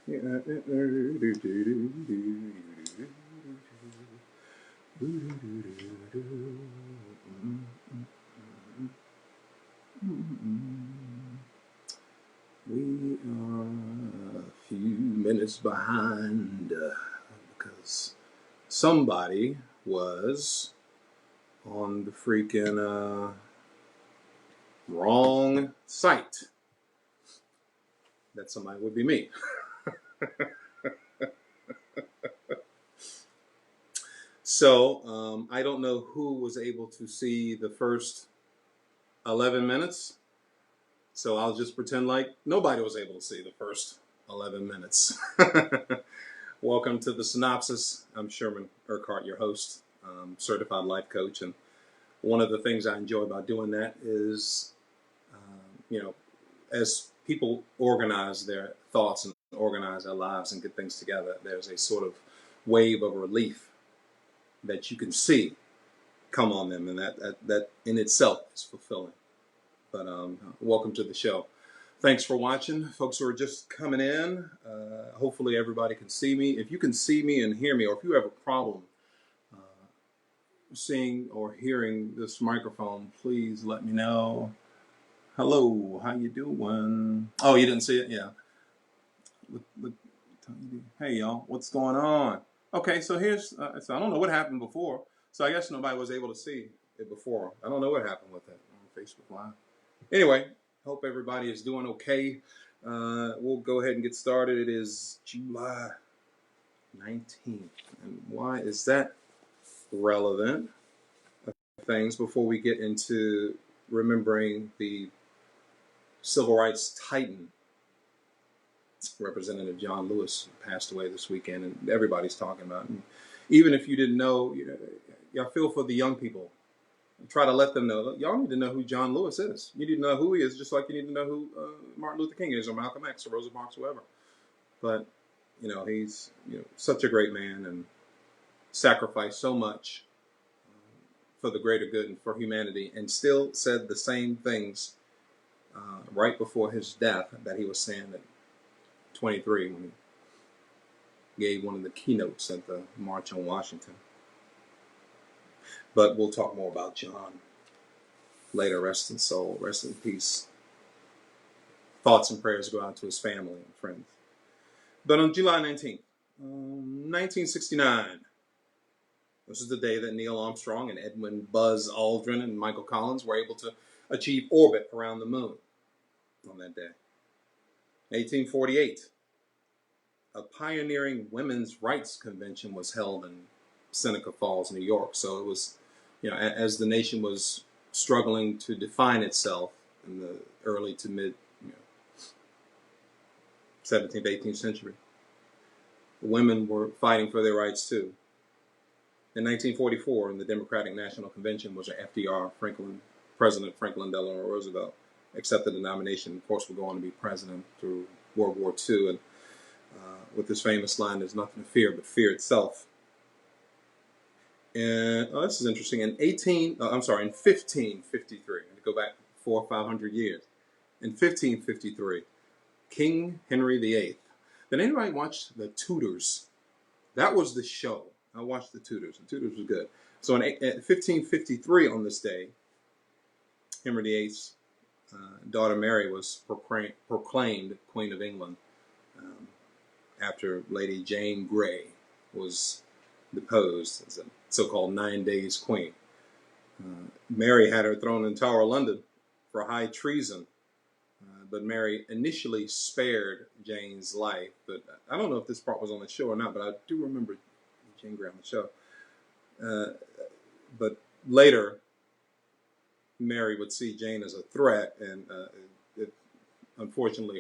We are a few minutes behind because somebody was on the freaking wrong site. That somebody would be me. So I don't know who was able to see the first 11 minutes. So I'll just pretend like nobody was able to see the first 11 minutes. Welcome to the Synopsis. I'm Sherman Urquhart, your host, certified life coach. And one of the things I enjoy about doing that is, as people organize their thoughts and organize their lives and get things together, there's a sort of wave of relief that you can see come on them. And that in itself is fulfilling. But welcome to the show. Thanks for watching, folks who are just coming in. Hopefully everybody can see me. If you can see me and hear me, or if you have a problem seeing or hearing this microphone, please let me know. Hello, how you doing? Oh, you didn't see it? Yeah. Hey, y'all, what's going on? Okay, so here's, so I don't know what happened before. So I guess nobody was able to see it before. I don't know what happened with it on Facebook Live. Anyway, hope everybody is doing okay. We'll go ahead and get started. It is July 19th. And why is that relevant? Things before we get into remembering the civil rights titan, Representative John Lewis, passed away this weekend, and everybody's talking about it. And even if you didn't know, I feel for the young people. Try to let them know. Y'all need to know who John Lewis is. You need to know who he is, just like you need to know who Martin Luther King is, or Malcolm X, or Rosa Parks, whoever. But he's such a great man and sacrificed so much for the greater good and for humanity, and still said the same things right before his death that he was saying at 23 when he gave one of the keynotes at the March on Washington. But we'll talk more about John later. Rest in soul, rest in peace. Thoughts and prayers go out to his family and friends. But on July 19th, 1969, this is the day that Neil Armstrong and Edwin Buzz Aldrin and Michael Collins were able to achieve orbit around the moon on that day. 1848, a pioneering women's rights convention was held in Seneca Falls, New York. So it was, as the nation was struggling to define itself in the early to mid 17th, 18th century, women were fighting for their rights too. In 1944, in the Democratic National Convention, was FDR, President Franklin Delano Roosevelt, accepted the nomination. Of course, would go on to be president through World War II, and with this famous line, "There's nothing to fear but fear itself." And this is interesting. In 1553, to go back 400 or 500 years. In 1553, King Henry VIII. Did anybody watch The Tudors? That was the show. I watched The Tudors. The Tudors was good. So in 1553, on this day, Henry VIII's daughter Mary was proclaimed Queen of England after Lady Jane Grey was deposed as a so-called 9 days queen. Mary had her thrown in the Tower of London for high treason, but Mary initially spared Jane's life. But I don't know if this part was on the show or not, but I do remember Jane Grey on the show. But later, Mary would see Jane as a threat, and unfortunately,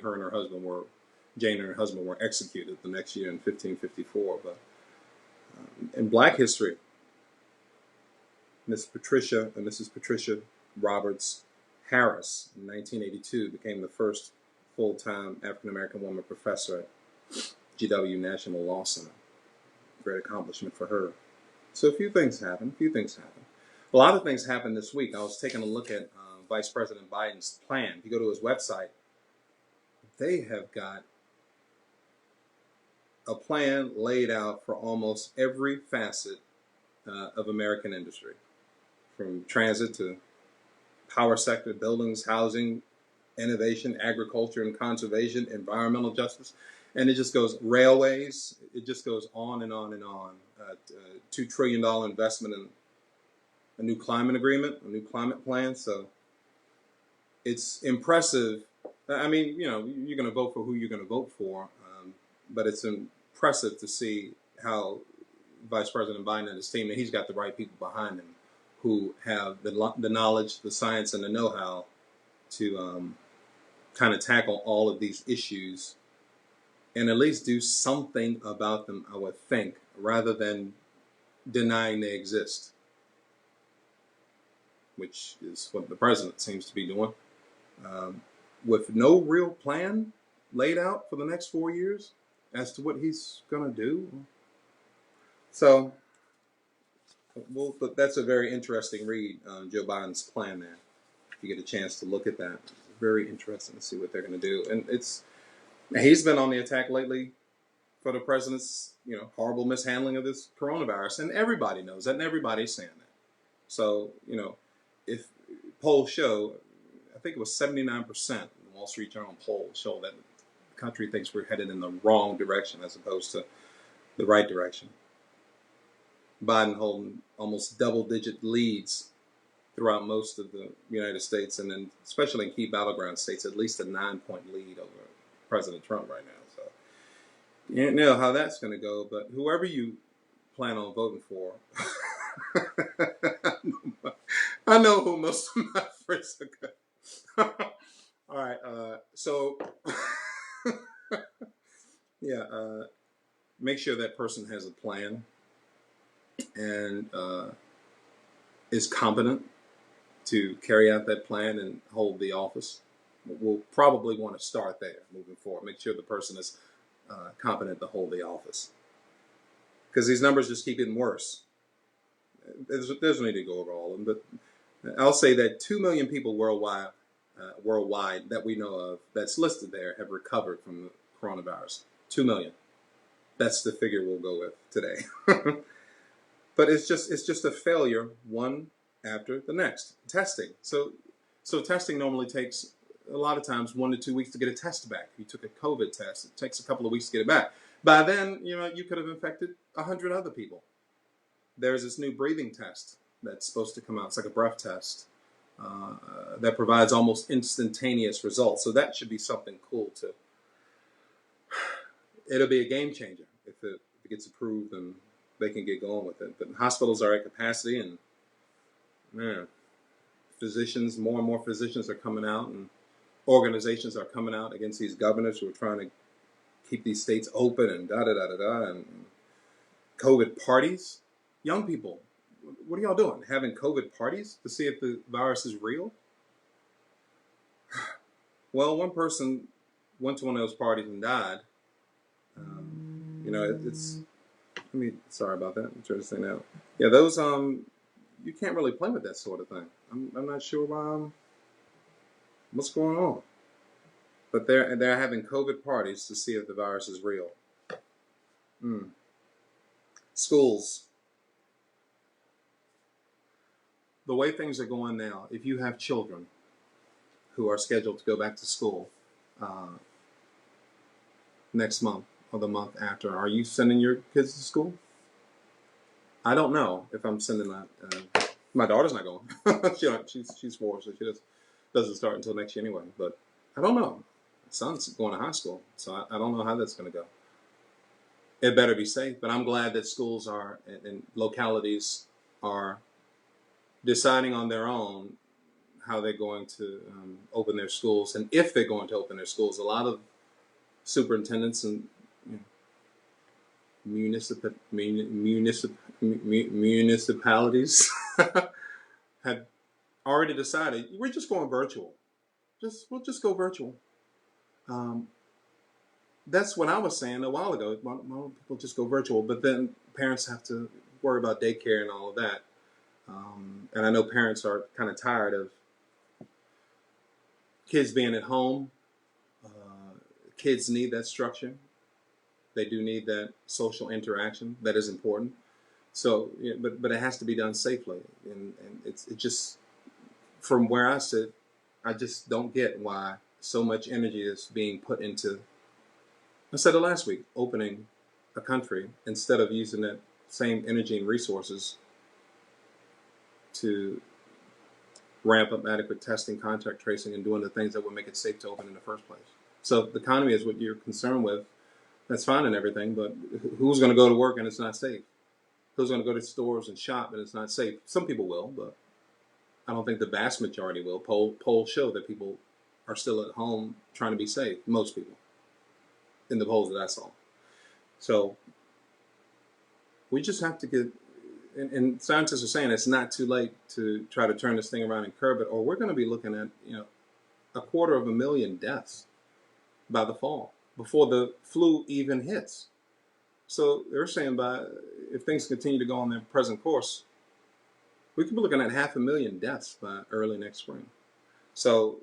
Jane and her husband were executed the next year in 1554. But in Black history, Mrs. Patricia Roberts Harris in 1982 became the first full-time African-American woman professor at GW National Law Center. Great accomplishment for her. So a few things happened. A lot of things happened this week. I was taking a look at Vice President Biden's plan. If you go to his website, they have got a plan laid out for almost every facet of American industry, from transit to power sector, buildings, housing, innovation, agriculture and conservation, environmental justice, and it just goes railways. It just goes on and on and on. $2 trillion investment in a new climate agreement, a new climate plan. So it's impressive. I mean, you know, you're going to vote for who you're going to vote for, but it's impressive to see how Vice President Biden and his team, and he's got the right people behind him who have the knowledge, the science, and the know-how to kind of tackle all of these issues and at least do something about them, I would think, rather than denying they exist, which is what the president seems to be doing. With no real plan laid out for the next 4 years as to what he's going to do. So, but that's a very interesting read on Joe Biden's plan there. If you get a chance to look at that, it's very interesting to see what they're going to do. And he's been on the attack lately for the president's, you know, horrible mishandling of this coronavirus, and everybody knows that, and everybody's saying that. So, you know, if polls show, I think it was 79%, the Wall Street Journal poll show that the country thinks we're headed in the wrong direction as opposed to the right direction. Biden holding almost double-digit leads throughout most of the United States, and then especially in key battleground states, at least a 9-point lead over President Trump right now. So you know how that's going to go, but whoever you plan on voting for, I know who most of my friends are going. All right, so yeah, make sure that person has a plan and is competent to carry out that plan and hold the office. We'll probably want to start there moving forward. Make sure the person is competent to hold the office, because these numbers just keep getting worse. There's no need to go over all of them, but I'll say that 2 million people worldwide that we know of that's listed there have recovered from the coronavirus. 2 million. That's the figure we'll go with today. But it's just a failure one after the next. Testing. So testing normally takes a lot of times 1 to 2 weeks to get a test back. If you took a COVID test, it takes a couple of weeks to get it back. By then, you know, you could have infected 100 other people. There's this new breathing test that's supposed to come out. It's like a breath test that provides almost instantaneous results. So that should be something cool too. It'll be a game changer if it gets approved and they can get going with it. But hospitals are at capacity, and man, physicians, more and more physicians are coming out, and organizations are coming out against these governors who are trying to keep these states open and and COVID parties. Young people, what are y'all doing? Having COVID parties to see if the virus is real? Well, one person went to one of those parties and died. You know, it's. I mean, sorry about that. I'm trying to say now. Yeah, those you can't really play with that sort of thing. I'm not sure what's going on. But they're having COVID parties to see if the virus is real. Schools. The way things are going now, if you have children who are scheduled to go back to school next month or the month after, are you sending your kids to school? I don't know if I'm sending that. My daughter's not going. She's 4, so she doesn't start until next year anyway. But I don't know. My son's going to high school, so I don't know how that's going to go. It better be safe, but I'm glad that schools are and localities are deciding on their own how they're going to open their schools, and if they're going to open their schools. A lot of superintendents and municipalities had already decided we're just going virtual. We'll just go virtual. That's what I was saying a while ago. Why don't people just go virtual? But then parents have to worry about daycare and all of that. And I know parents are kind of tired of kids being at home. Kids need that structure. They do need that social interaction that is important. So, but it has to be done safely, and it just, from where I sit, I just don't get why so much energy is being put into. I said it last week, opening a country instead of using that same energy and resources to ramp up adequate testing, contact tracing, and doing the things that would make it safe to open in the first place. So the economy is what you're concerned with. That's fine and everything, but who's going to go to work and it's not safe? Who's going to go to stores and shop and it's not safe? Some people will, but I don't think the vast majority will. Polls show that people are still at home trying to be safe. Most people, in the polls that I saw. So we just have to get, and scientists are saying it's not too late to try to turn this thing around and curb it, or we're going to be looking at 250,000 deaths by the fall, before the flu even hits. So they're saying if things continue to go on their present course, we could be looking at 500,000 deaths by early next spring. So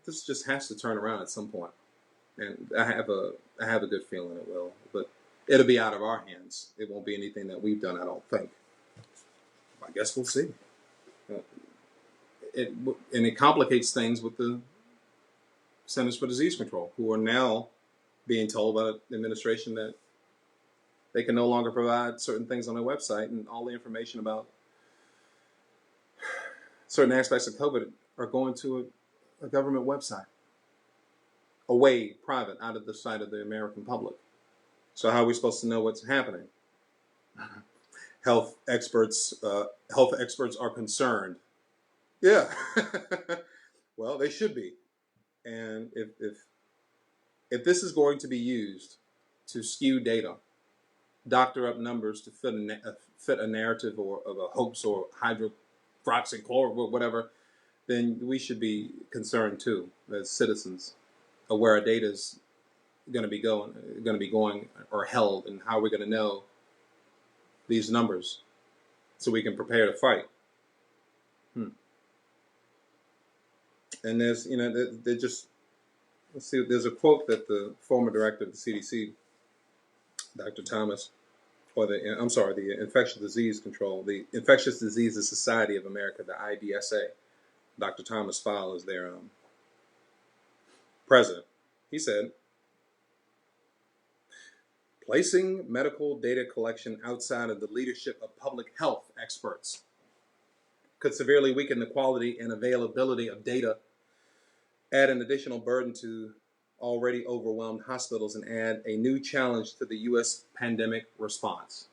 this just has to turn around at some point, and I have a good feeling it will, but it'll be out of our hands. It won't be anything that we've done, I don't think. I guess we'll see. It complicates things with the Centers for Disease Control, who are now being told by the administration that they can no longer provide certain things on their website, and all the information about certain aspects of COVID are going to a government website, away, private, out of the sight of the American public. So how are we supposed to know what's happening? Health experts are concerned. Yeah. Well, they should be. And if this is going to be used to skew data, doctor up numbers to fit a narrative or of a hoax or hydroxychloroquine, whatever, then we should be concerned too as citizens of where our data is going to be going or held, and how we're going to know these numbers so we can prepare to fight. And there's let's see, there's a quote that the former director of the CDC, Dr. Thomas, the Infectious Disease Control, the Infectious Diseases Society of America, the IDSA, Dr. Thomas Fowle is their president. He said, placing medical data collection outside of the leadership of public health experts could severely weaken the quality and availability of data, add an additional burden to already overwhelmed hospitals, and add a new challenge to the U.S. pandemic response.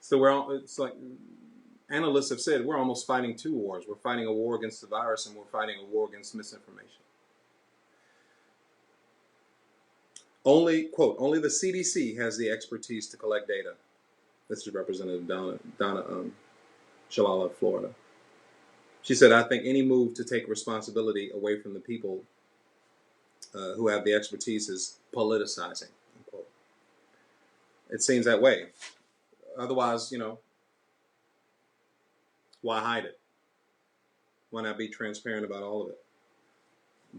So it's like analysts have said, we're almost fighting two wars. We're fighting a war against the virus, and we're fighting a war against misinformation. Only, quote, only the CDC has the expertise to collect data. This is Representative Donna Shalala of Florida. She said, I think any move to take responsibility away from the people who have the expertise is politicizing, unquote. It seems that way. Otherwise, why hide it? Why not be transparent about all of it?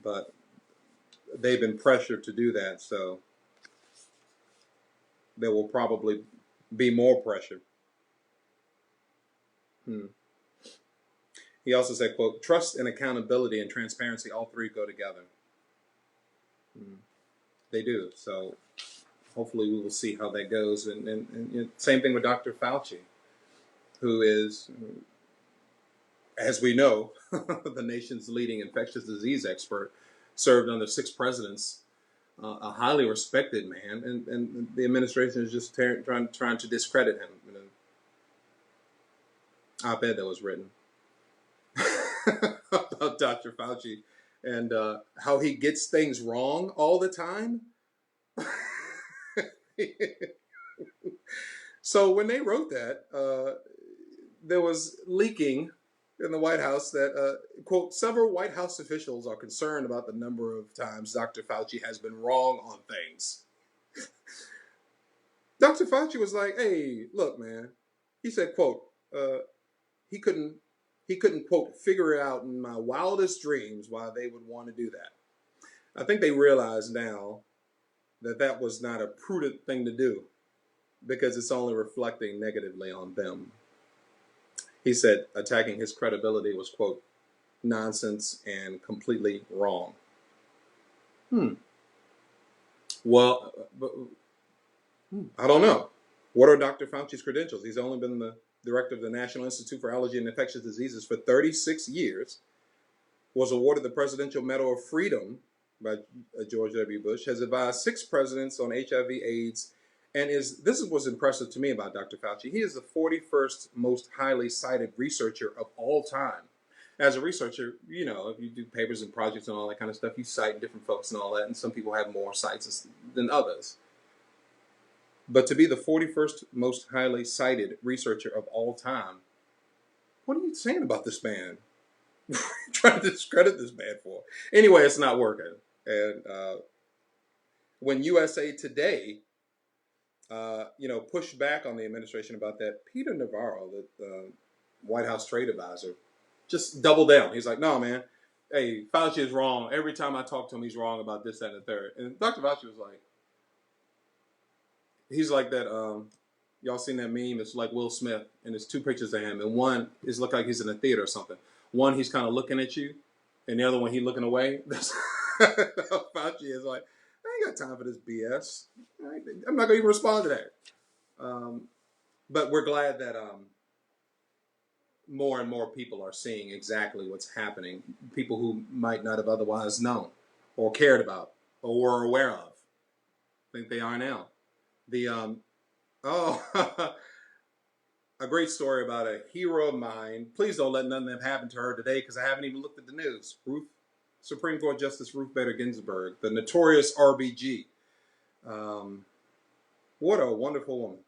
But they've been pressured to do that, so there will probably be more pressure. He also said, quote, trust and accountability and transparency, all three go together. They do. So hopefully we will see how that goes. And same thing with Dr. Fauci, who is, as we know, the nation's leading infectious disease expert, served under 6 presidents, a highly respected man, and the administration is just trying to discredit him in an op-ed that was written about Dr. Fauci and how he gets things wrong all the time. So when they wrote that, there was leaking in the White House that, quote, several White House officials are concerned about the number of times Dr. Fauci has been wrong on things. Dr. Fauci was like, hey, look, man. He said, quote, he couldn't, quote, figure it out in my wildest dreams why they would want to do that. I think they realize now that was not a prudent thing to do because it's only reflecting negatively on them. He said attacking his credibility was, quote, nonsense and completely wrong. Well, I don't know. What are Dr. Fauci's credentials? He's only been the director of the National Institute for Allergy and Infectious Diseases for 36 years, was awarded the Presidential Medal of Freedom by George W. Bush, has advised 6 presidents on HIV/AIDS, and this is what's impressive to me about Dr. Fauci. He is the 41st most highly cited researcher of all time. As a researcher, you know, if you do papers and projects and all that kind of stuff, you cite different folks and all that, and some people have more cites than others. But to be the 41st most highly cited researcher of all time, what are you saying about this man? Trying to discredit this man for? Anyway, it's not working. And when USA Today, pushed back on the administration about that, Peter Navarro, the White House trade advisor, just doubled down. He's like, no, man, hey, Fauci is wrong. Every time I talk to him, he's wrong about this, that, and the third. And Dr. Fauci was like, he's like that. Y'all seen that meme? It's like Will Smith, and there's 2 pictures of him, and one is look like he's in a theater or something. One, he's kind of looking at you, and the other one, he's looking away. That's Fauci is like, I ain't got time for this BS. I'm not gonna even respond to that. But we're glad that more and more people are seeing exactly what's happening. People who might not have otherwise known, or cared about, or were aware of. I think they are now. The a great story about a hero of mine. Please don't let none of them happen to her today, because I haven't even looked at the news. Supreme Court Justice Ruth Bader Ginsburg, the notorious RBG. What a wonderful woman.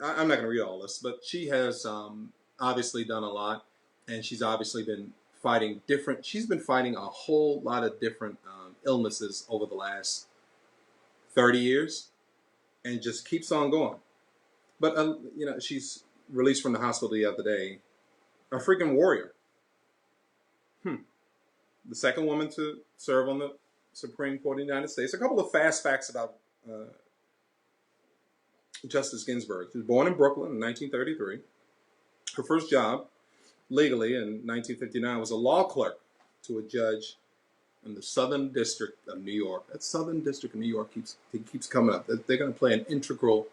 I'm not going to read all this, but she has obviously done a lot, and she's obviously been fighting she's been fighting a whole lot of different illnesses over the last 30 years, and just keeps on going. But, she's released from the hospital the other day. A freaking warrior. The second woman to serve on the Supreme Court of the United States. A couple of fast facts about Justice Ginsburg. She was born in Brooklyn in 1933. Her first job, legally, in 1959, was a law clerk to a judge in the Southern District of New York. That Southern District of New York keeps coming up. They're going to play an integral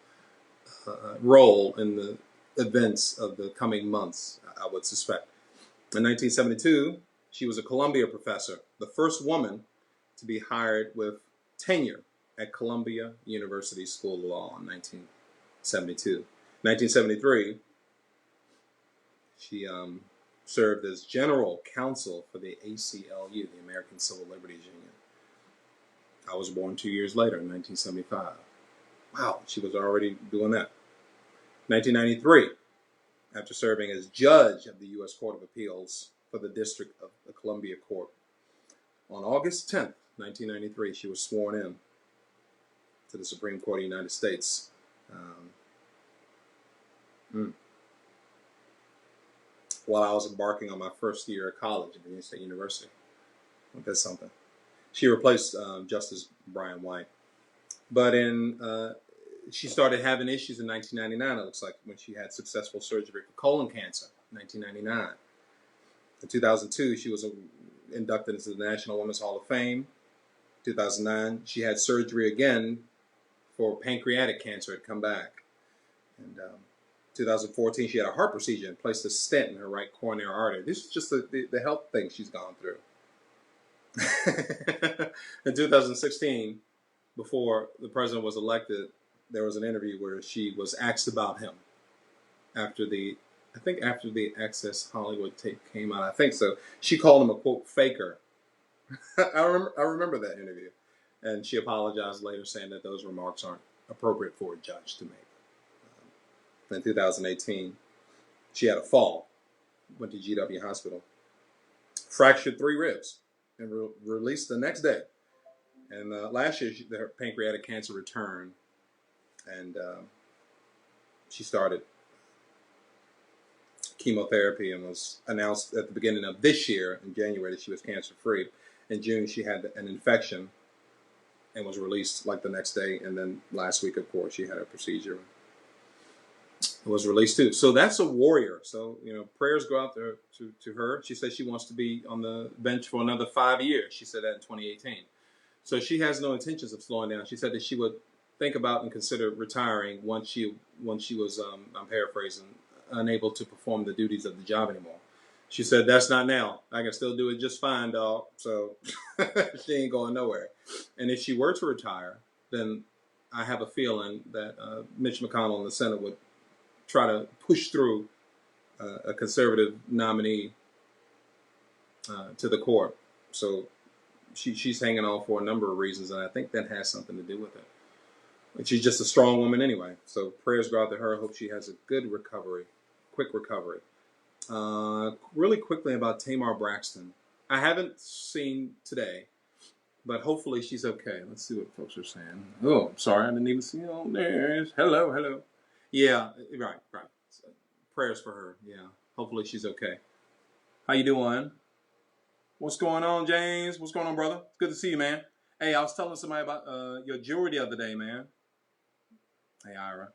role in the events of the coming months, I would suspect. In 1972, she was a Columbia professor, the first woman to be hired with tenure at Columbia University School of Law in 1972. 1973, she served as general counsel for the ACLU, the American Civil Liberties Union. I was born 2 years later in 1975. Wow, she was already doing that. 1993, after serving as judge of the U.S. Court of Appeals for the District of the Columbia Court. On August 10th, 1993, she was sworn in to the Supreme Court of the United States. While I was embarking on my first year of college at Virginia State University. That's something. She replaced Justice Brian White. But she started having issues in 1999, it looks like, when she had successful surgery for colon cancer in 1999. In 2002, she was inducted into the National Women's Hall of Fame. 2009, she had surgery again for pancreatic cancer. It had come back. And 2014, she had a heart procedure and placed a stent in her right coronary artery. This is just the health thing she's gone through. In 2016, before the president was elected, there was an interview where she was asked about him after the Access Hollywood tape came out. I think so. She called him a, quote, faker. I remember that interview. And she apologized later, saying that those remarks aren't appropriate for a judge to make. In 2018, she had a fall, went to GW Hospital, fractured 3 ribs, and released the next day. And last year, her pancreatic cancer returned, and she started chemotherapy and was announced at the beginning of this year, in January, that she was cancer-free. In June, she had an infection, and was released like the next day. And then last week, of course, she had a procedure. Was released too. So that's a warrior. So, prayers go out there to her. She says she wants to be on the bench for another 5 years. She said that in 2018. So she has no intentions of slowing down. She said that she would think about and consider retiring once she was, I'm paraphrasing, unable to perform the duties of the job anymore. She said, that's not now. I can still do it just fine, dog. So she ain't going nowhere. And if she were to retire, then I have a feeling that Mitch McConnell in the Senate would try to push through a conservative nominee to the court. So she's hanging on for a number of reasons, and I think that has something to do with it. And she's just a strong woman anyway. So prayers go out to her. I hope she has a good recovery, quick recovery. Really quickly about Tamar Braxton. I haven't seen today, but hopefully she's okay. Let's see what folks are saying. Oh, sorry, I didn't even see it on there. Hello. Yeah, right. So, prayers for her. Yeah, hopefully she's okay. How you doing? What's going on, James? What's going on, brother? It's good to see you, man. Hey, I was telling somebody about your jewelry the other day, man. Hey, Ira.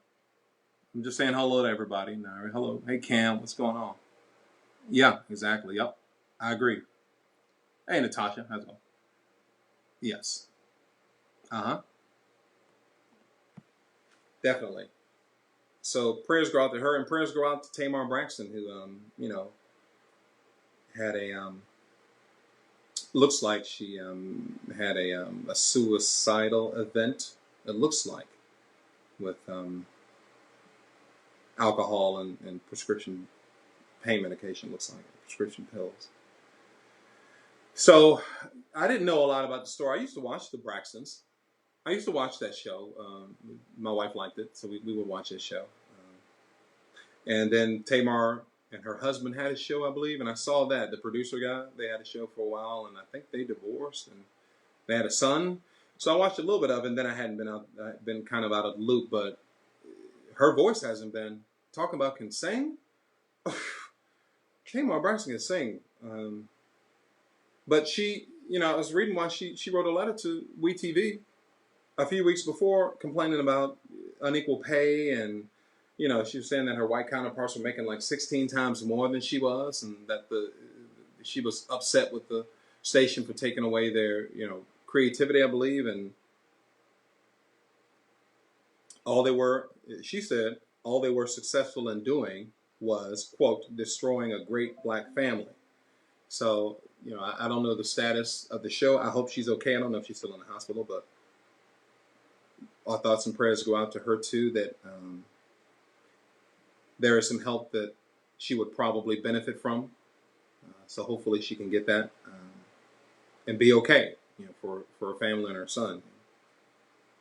I'm just saying hello to everybody. Ira, hello. Hey, Cam. What's going on? Yeah, exactly. Yep. I agree. Hey, Natasha. How's it going? Yes. Uh-huh. Definitely. So prayers go out to her, and prayers go out to Tamar Braxton, who, had looks like she had a suicidal event. It looks like with alcohol and prescription pain medication. Looks like prescription pills. So I didn't know a lot about the story. I used to watch the Braxtons. I used to watch that show. My wife liked it, so we would watch that show. And then Tamar and her husband had a show, I believe, and I saw that the producer guy. They had a show for a while, and I think they divorced, and they had a son. So I watched a little bit of it, and then I hadn't been kind of out of the loop. But her voice hasn't been talking about can sing. Tamar Braxton can sing, but she, I was reading why she wrote a letter to WeTV a few weeks before complaining about unequal pay, and she was saying that her white counterparts were making like 16 times more than she was, and that she was upset with the station for taking away their creativity, I believe, and she said all they were successful in doing was, quote, destroying a great black family. So I don't know the status of the show. I hope she's okay. I don't know if she's still in the hospital, but our thoughts and prayers go out to her too, that there is some help that she would probably benefit from. So hopefully she can get that and be okay, for her family and her son.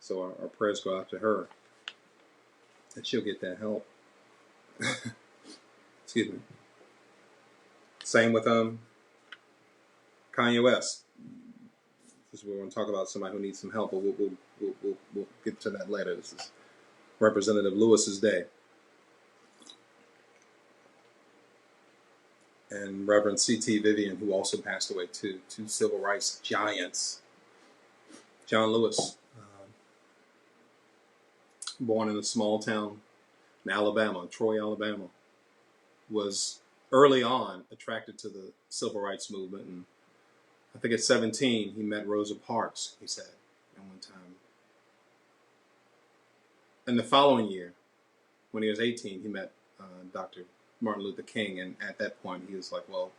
So our prayers go out to her that she'll get that help. Excuse me. Same with Kanye West. This is we're going to talk about somebody who needs some help, but we'll get to that later. This is Representative Lewis's day. And Reverend C.T. Vivian, who also passed away too, two civil rights giants. John Lewis, born in a small town in Alabama, Troy, Alabama, was early on attracted to the civil rights movement. And I think at 17, he met Rosa Parks, he said, at one time. And the following year, when he was 18, he met Dr. Martin Luther King, and at that point he was like, well,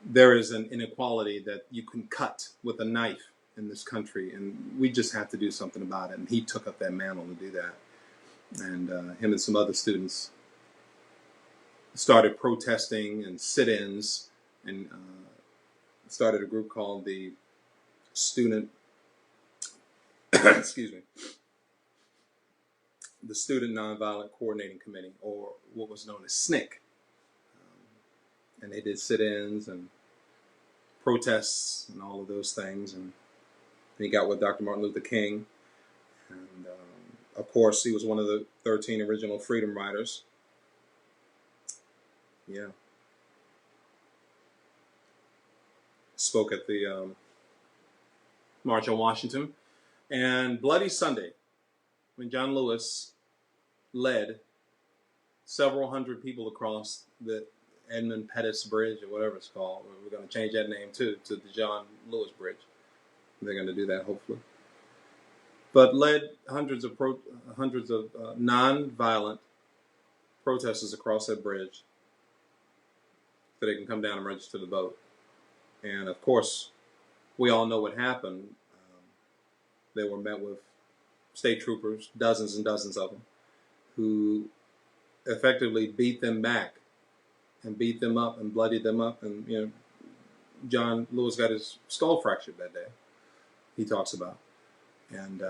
there is an inequality that you can cut with a knife in this country, and we just have to do something about it. And he took up that mantle to do that, and him and some other students started protesting and sit-ins, and started a group called the Student excuse me, the Student Nonviolent Coordinating Committee, or what was known as SNCC. And they did sit-ins and protests and all of those things. And he got with Dr. Martin Luther King. And, of course, he was one of the 13 original Freedom Riders. Yeah. Spoke at the March on Washington, and Bloody Sunday, when John Lewis led several hundred people across the Edmund Pettus Bridge, or whatever it's called. We're going to change that name too to the John Lewis Bridge. They're going to do that hopefully. But led hundreds of non-violent protesters across that bridge so they can come down and register to vote. And of course, we all know what happened. They were met with state troopers, dozens and dozens of them, who effectively beat them back and beat them up and bloodied them up. And, you know, John Lewis got his skull fractured that day, he talks about. And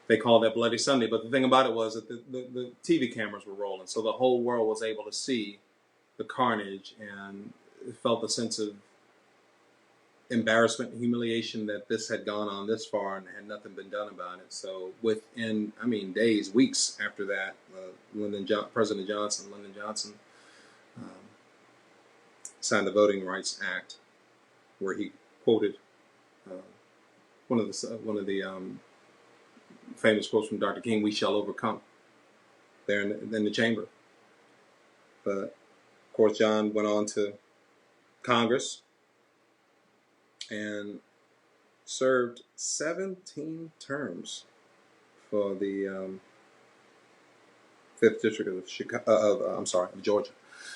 they called that Bloody Sunday. But the thing about it was that the TV cameras were rolling, so the whole world was able to see the carnage and felt a sense of embarrassment and humiliation that this had gone on this far and had nothing been done about it. So within, days, weeks after that, President Johnson, Lyndon Johnson, signed the Voting Rights Act, where he quoted one of the famous quotes from Dr. King: "We shall overcome." There in the chamber. But of course, John went on to Congress and served 17 terms for the 5th District of Georgia.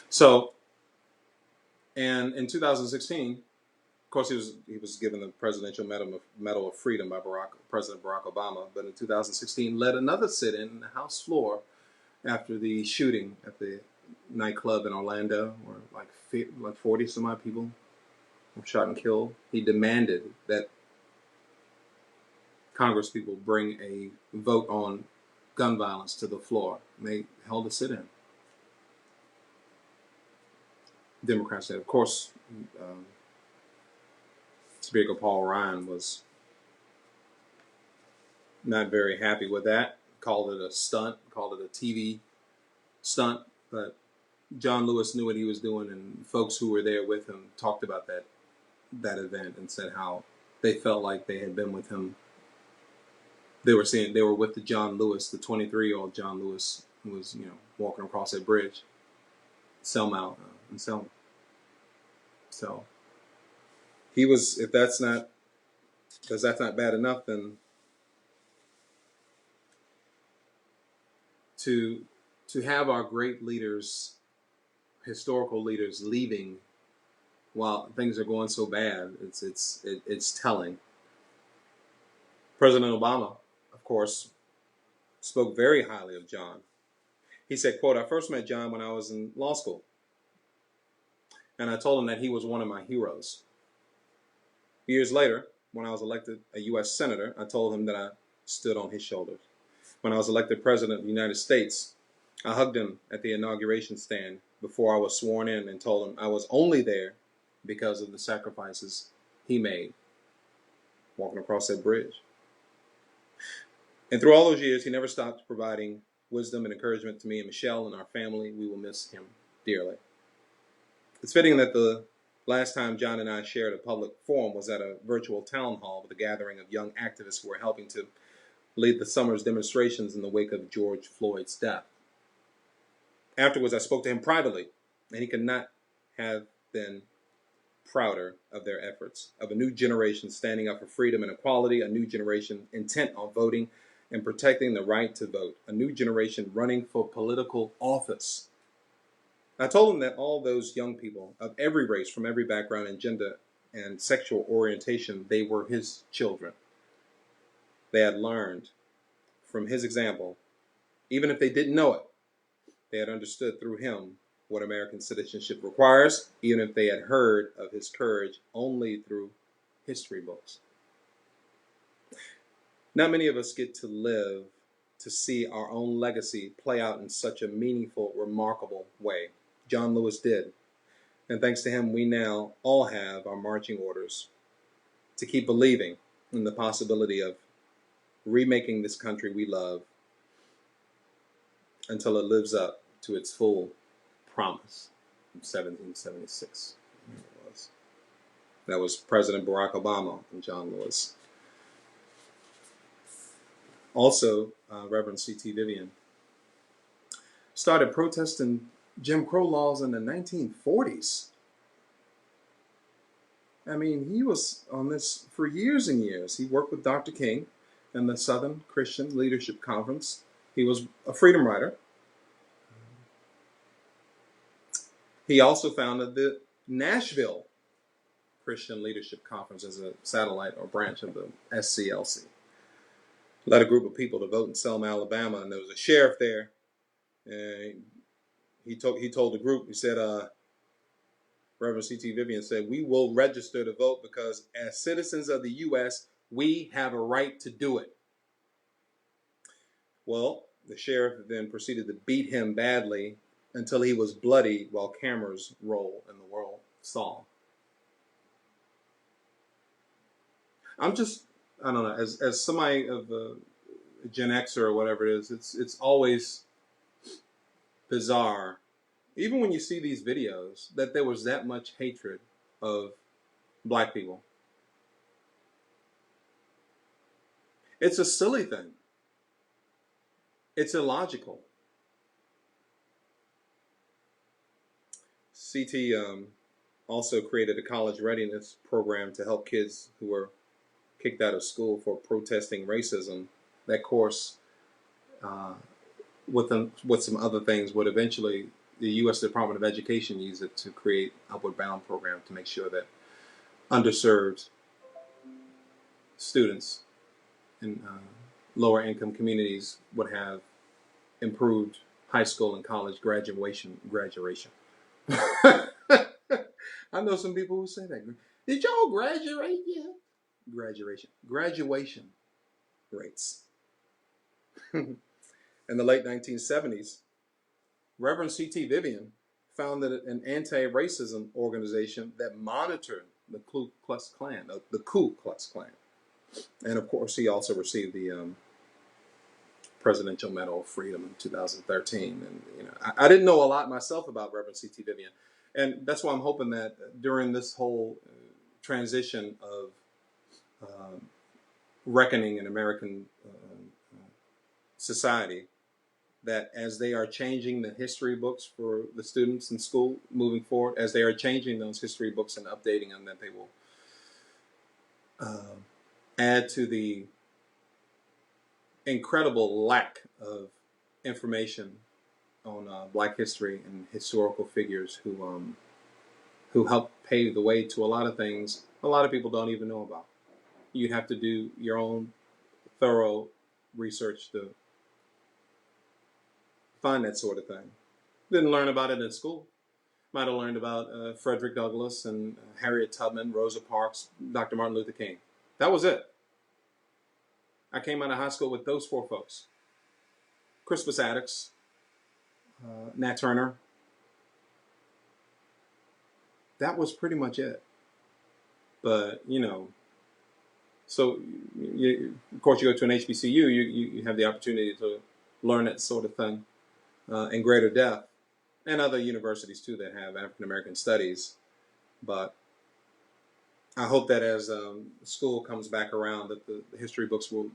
So, and in 2016, of course, he was given the Presidential Medal of Freedom by President Barack Obama. But in 2016, led another sit-in the House floor after the shooting at the nightclub in Orlando, where like 40 some odd people were shot and killed. He demanded that Congress people bring a vote on gun violence to the floor. And they held a sit-in. Democrats did. Of course, Speaker Paul Ryan was not very happy with that. Called it a stunt, called it a TV stunt. But John Lewis knew what he was doing, and folks who were there with him talked about that event and said how they felt like they had been with him. They were saying they were with the John Lewis, the 23-year-old John Lewis, who was, walking across that bridge, Selma and Selma. So he was, if that's not bad enough, then to have our great leaders, historical leaders, leaving while things are going so bad, it's telling. President Obama, of course, spoke very highly of John. He said, quote, "I first met John when I was in law school, and I told him that he was one of my heroes. Years later, when I was elected a U.S. Senator, I told him that I stood on his shoulders. When I was elected President of the United States, I hugged him at the inauguration stand before I was sworn in and told him I was only there because of the sacrifices he made walking across that bridge. And through all those years, he never stopped providing wisdom and encouragement to me and Michelle and our family. We will miss him dearly." It's fitting that the last time John and I shared a public forum was at a virtual town hall with a gathering of young activists who were helping to lead the summer's demonstrations in the wake of George Floyd's death. Afterwards, I spoke to him privately, and he could not have been prouder of their efforts, of a new generation standing up for freedom and equality, a new generation intent on voting and protecting the right to vote, a new generation running for political office. I told him that all those young people of every race, from every background and gender and sexual orientation, they were his children. They had learned from his example, even if they didn't know it. They had understood through him what American citizenship requires, even if they had heard of his courage only through history books. Not many of us get to live to see our own legacy play out in such a meaningful, remarkable way. John Lewis did. And thanks to him, we now all have our marching orders to keep believing in the possibility of remaking this country we love until it lives up to its full promise from 1776. It was. That was President Barack Obama and John Lewis. Also, Reverend C.T. Vivian started protesting Jim Crow laws in the 1940s. I mean, he was on this for years and years. He worked with Dr. King and the Southern Christian Leadership Conference. He was a freedom rider. He also founded the Nashville Christian Leadership Conference as a satellite or branch of the SCLC. Led a group of people to vote in Selma, Alabama, and there was a sheriff there. And he told the group, he said, Reverend C.T. Vivian said, "We will register to vote because as citizens of the U.S., we have a right to do it." Well, the sheriff then proceeded to beat him badly until he was bloody while cameras roll and the world saw. I don't know, as somebody of a Gen Xer or whatever it is, it's always bizarre, even when you see these videos, that there was that much hatred of black people. It's a silly thing. It's illogical. CT also created a college readiness program to help kids who were kicked out of school for protesting racism. That course, with some other things, would eventually the U.S. Department of Education use it to create Upward Bound program to make sure that underserved students in lower income communities would have improved high school and college graduation. I know some people who say that. Did y'all graduate yet? Graduation rates. In the late 1970s, Reverend C.T. Vivian founded an anti-racism organization that monitored the Ku Klux Klan, and of course he also received the Presidential Medal of Freedom in 2013. And I didn't know a lot myself about Reverend C.T. Vivian, and that's why I'm hoping that during this whole transition of reckoning in American society, that as they are changing the history books for the students in school moving forward, as they are changing those history books and updating them, that they will add to the incredible lack of information on black history and historical figures who helped pave the way to a lot of things a lot of people don't even know about. You'd have to do your own thorough research to find that sort of thing. Didn't learn about it in school. Might have learned about Frederick Douglass and Harriet Tubman, Rosa Parks, Dr. Martin Luther King. That was it. I came out of high school with those four folks. Crispus Attucks, Nat Turner. That was pretty much it. But, so of course you go to an HBCU, you have the opportunity to learn that sort of thing in greater depth, and other universities too that have African American studies. But I hope that as school comes back around, that the history books will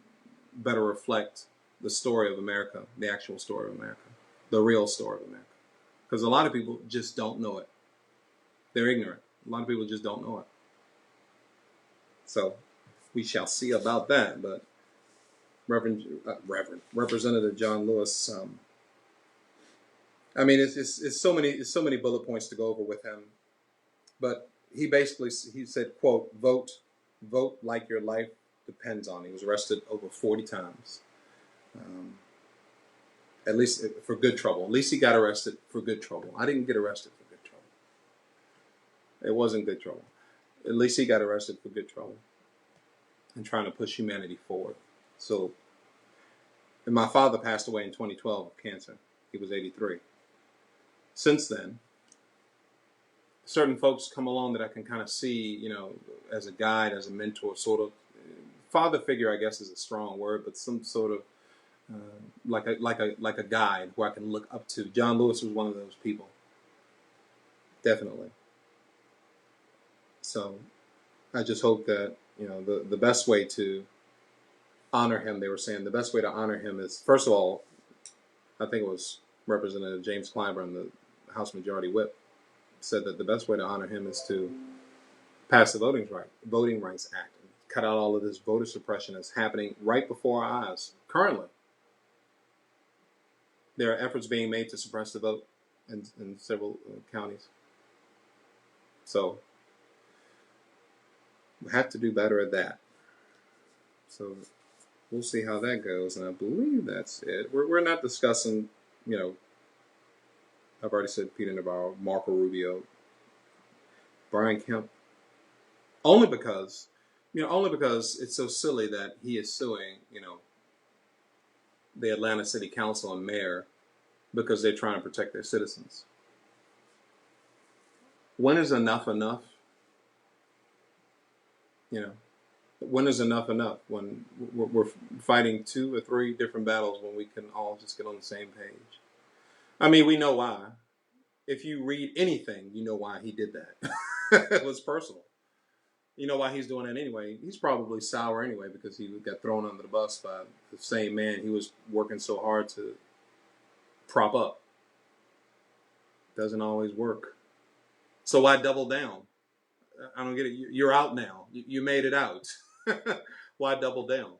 better reflect the story of America, the actual story of America, the real story of America. Because a lot of people just don't know it. They're ignorant. A lot of people just don't know it. So we shall see about that. But Representative John Lewis, I mean, it's so many bullet points to go over with him. But he said, quote, vote like your life depends on it. He was arrested over 40 times. At least for good trouble. At least he got arrested for good trouble. I didn't get arrested for good trouble. It wasn't good trouble. At least he got arrested for good trouble and trying to push humanity forward. So, and my father passed away in 2012 of cancer. He was 83. Since then, certain folks come along that I can kind of see, as a guide, as a mentor, sort of. Father figure, I guess, is a strong word, but some sort of like a guide who I can look up to. John Lewis was one of those people, definitely. So I just hope that, the best way to honor him, they were saying the best way to honor him is, first of all, I think it was Representative James Clyburn, the House Majority Whip, said that the best way to honor him is to pass the Voting Rights Act and cut out all of this voter suppression that's happening right before our eyes. Currently, there are efforts being made to suppress the vote in several counties. So we have to do better at that. So we'll see how that goes, and I believe that's it. We're not discussing, I've already said Peter Navarro, Marco Rubio, Brian Kemp, only because it's so silly that he is suing, the Atlanta City Council and mayor because they're trying to protect their citizens. When is enough enough? When is enough enough? When we're fighting 2 or 3 different battles when we can all just get on the same page. I mean, we know why. If you read anything, you know why he did that. It was personal. You know why he's doing it anyway. He's probably sour anyway because he got thrown under the bus by the same man he was working so hard to prop up. Doesn't always work. So why double down? I don't get it. You're out now. You made it out. Why double down?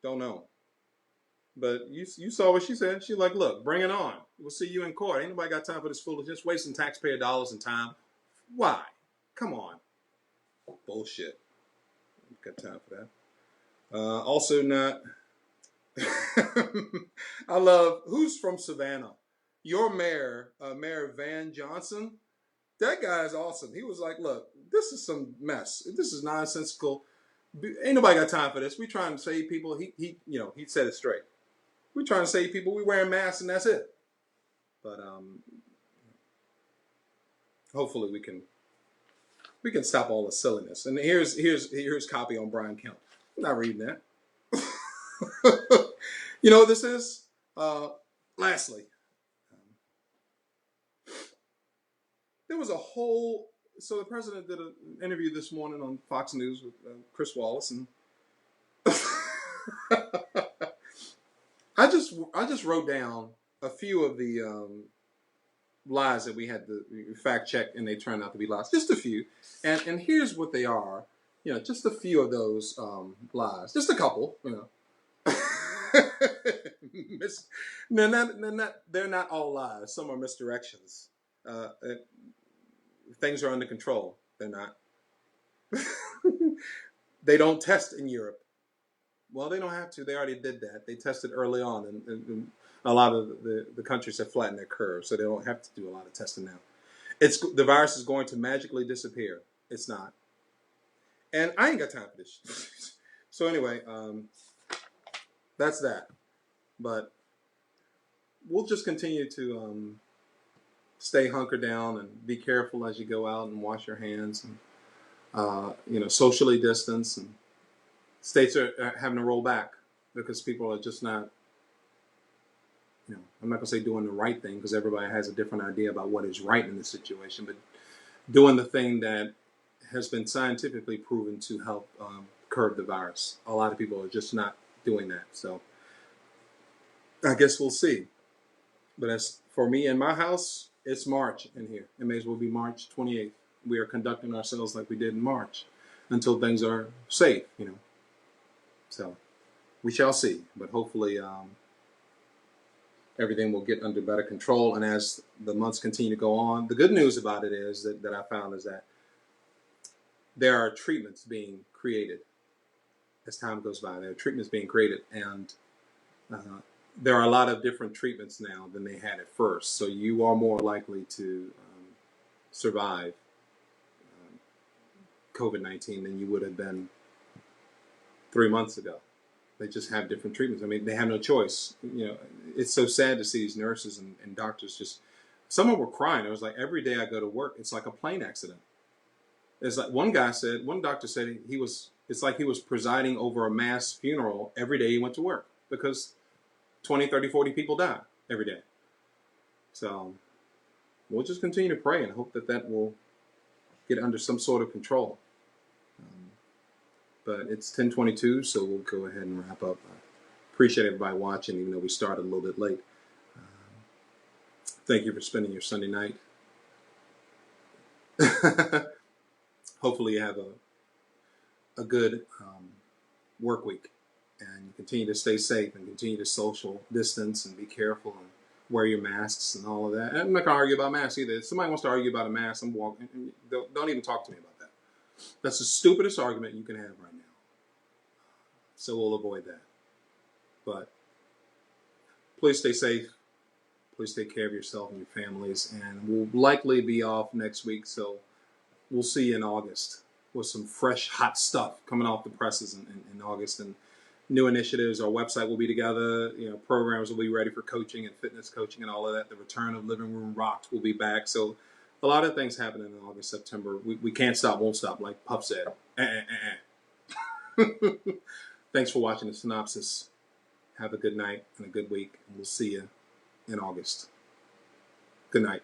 Don't know. But you saw what she said. She's like, look, bring it on. We'll see you in court. Ain't nobody got time for this foolishness, wasting taxpayer dollars and time. Why? Come on. Bullshit. Got time for that. Also not. I love, who's from Savannah? Your mayor, Mayor Van Johnson. That guy is awesome. He was like, look, this is some mess. This is nonsensical. Ain't nobody got time for this. We trying to save people. He said it straight. We trying to save people. We wearing masks and that's it. But hopefully we can stop all the silliness. And here's copy on Brian Kemp. I'm not reading that. You know what this is? Lastly, there was a whole. So the president did an interview this morning on Fox News with Chris Wallace, and I just wrote down a few of the lies that we had to fact check, and they turned out to be lies. Just a few, and here's what they are. Just a few of those lies. Just a couple. They're not all lies. Some are misdirections. Things are under control. They're not. They don't test in Europe. Well, they don't have to. They already did that. They tested early on, and a lot of the countries have flattened their curve, so they don't have to do a lot of testing now. The virus is going to magically disappear. It's not. And I ain't got time for this. So anyway, that's that. But we'll just continue to stay hunkered down and be careful as you go out and wash your hands and socially distance. And states are having to roll back because people are just not. I'm not gonna say doing the right thing because everybody has a different idea about what is right in this situation, but doing the thing that has been scientifically proven to help curb the virus. A lot of people are just not doing that. So I guess we'll see. But as for me in my house, it's March in here. It may as well be March 28th. We are conducting ourselves like we did in March until things are safe, So we shall see. But hopefully everything will get under better control. And as the months continue to go on, the good news about it is that I found is that there are treatments being created as time goes by. There are treatments being created, and there are a lot of different treatments now than they had at first. So you are more likely to survive COVID-19 than you would have been 3 months ago. They just have different treatments. I mean, they have no choice. It's so sad to see these nurses and doctors just. Some of them were crying. It was like every day I go to work, it's like a plane accident. It's like one doctor said it's like he was presiding over a mass funeral every day he went to work because 20, 30, 40 people die every day. So we'll just continue to pray and hope that will get under some sort of control. But it's 10:22, so we'll go ahead and wrap up. Appreciate everybody watching, even though we started a little bit late. Thank you for spending your Sunday night. Hopefully you have a good work week, and continue to stay safe and continue to social distance and be careful and wear your masks and all of that. And I'm not going to argue about masks either. If somebody wants to argue about a mask, I'm walking. Don't even talk to me about that. That's the stupidest argument you can have right now. So we'll avoid that. But please stay safe. Please take care of yourself and your families. And we'll likely be off next week, so we'll see you in August with some fresh, hot stuff coming off the presses in August, and new initiatives. Our website will be together. Programs will be ready for coaching and fitness coaching and all of that. The return of Living Room Rocked will be back. So a lot of things happening in August, September. We can't stop, won't stop, like Puff said. Thanks for watching the Synopsis. Have a good night and a good week, and we'll see you in August. Good night.